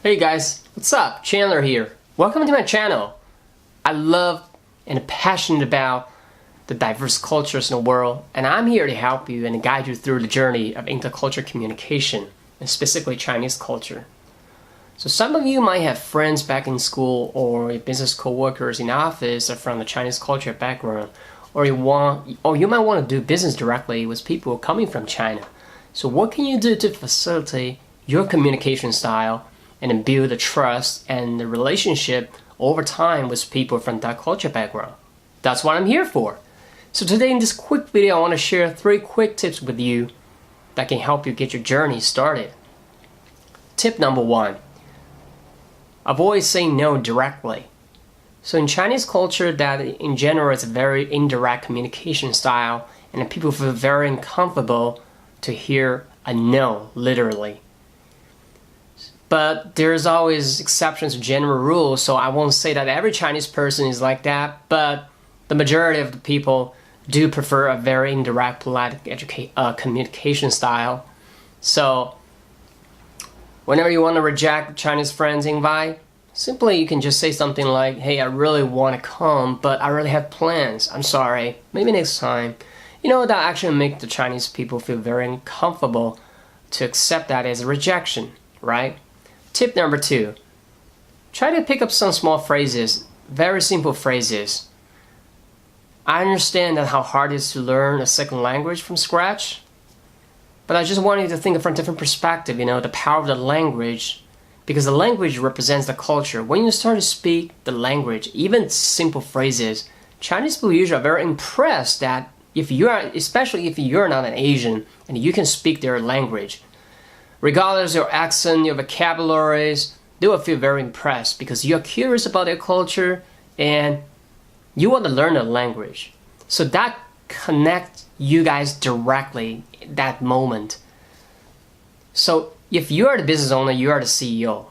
Hey guys, what's up? Chandler here. Welcome to my channel. I love and am passionate about the diverse cultures in the world, and I'm here to help you and guide you through the journey of intercultural communication, and specifically Chinese culture. So some of you might have friends back in school or business co-workers in office are from the Chinese culture background, or you might want to do business directly with people coming from China. So what can you do to facilitate your communication style and then build the trust and the relationship over time with people from that culture background? That's what I'm here for. So today in this quick video, I want to share 3 quick tips with you that can help you get your journey started. Tip number 1, avoid saying no directly. So in Chinese culture, that in general is a very indirect communication style, and people feel very uncomfortable to hear a no, literally. But there's always exceptions to general rules, so I won't say that every Chinese person is like that, but the majority of the people do prefer a very indirect, polite communication style. So whenever you want to reject Chinese friends' invite, simply you can just say something like, hey, I really want to come, but I really have plans. I'm sorry, maybe next time. You know, that actually makes the Chinese people feel very uncomfortable to accept that as a rejection, right? Tip number 2, try to pick up some small phrases, very simple phrases. I understand that how hard it is to learn a second language from scratch, but I just want you to think from a different perspective, you know, the power of the language, because the language represents the culture. When you start to speak the language, even simple phrases, Chinese people usually are very impressed that especially if you're not an Asian and you can speak their language, regardless of your accent, your vocabularies, they will feel very impressed because you're curious about their culture and you want to learn the language. So that connects you guys directly at that moment. So if you are the business owner, you are the CEO.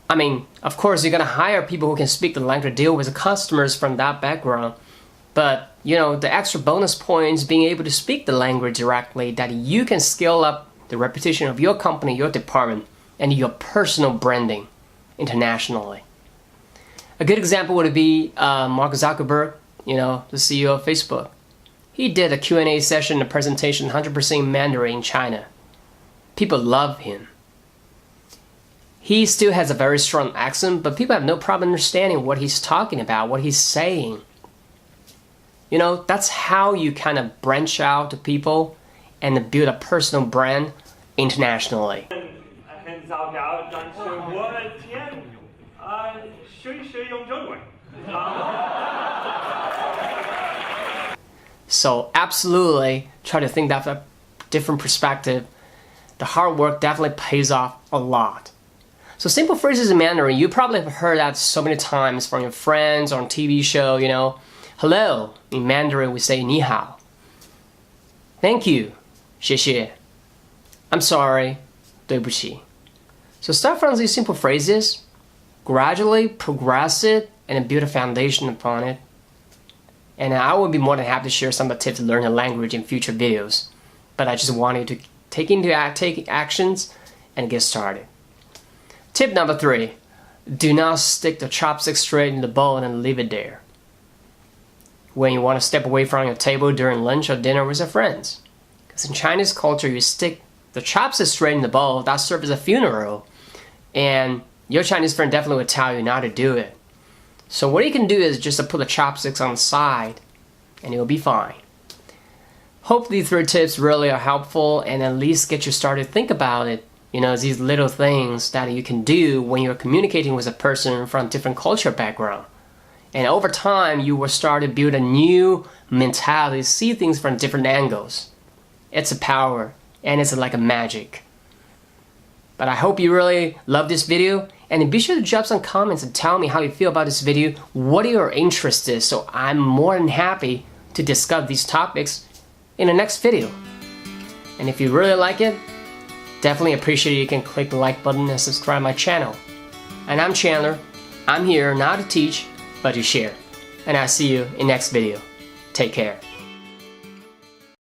I mean, of course, you're going to hire people who can speak the language, deal with the customers from that background. But, you know, the extra bonus points being able to speak the language directly, that you can scale up the reputation of your company, your department, and your personal branding internationally. A good example would be Mark Zuckerberg, you know, the CEO of Facebook. He did a Q&A session, a presentation 100% Mandarin in China. People love him. He still has a very strong accent, but people have no problem understanding what he's talking about, what he's saying. You know, that's how you kind of branch out to people and build a personal brand internationally. So absolutely try to think that from a different perspective. The hard work definitely pays off a lot. So simple phrases in Mandarin, you probably have heard that so many times from your friends or on TV show, you know. Hello, in Mandarin we say 你好. Thank you, 谢谢. I'm sorry, 对不起. So start from these simple phrases, gradually progress it, and then build a foundation upon it. And I will be more than happy to share some of the tips to learn the language in future videos. But I just want you to take actions and get started. Tip number 3, do not stick the chopstick straight in the bowl and leave it there when you want to step away from your table during lunch or dinner with your friends. Because in Chinese culture, you stick the chopstick straight in the bowl, that serves as a funeral, and your Chinese friend definitely would tell you not to do it. So what you can do is just to put the chopsticks on the side and you'll be fine. Hope these 3 tips really are helpful and at least get you started to think about it. You know, these little things that you can do when you're communicating with a person from a different culture background. And over time, you will start to build a new mentality, see things from different angles. It's a power, and it's like a magic. But I hope you really love this video, and be sure to drop some comments and tell me how you feel about this video, what your interest is, so I'm more than happy to discuss these topics in the next video. And if you really like it, definitely appreciate it. You can click the like button and subscribe to my channel. And I'm Chandler. I'm here not to teach, but to share. And I'll see you in next video. Take care.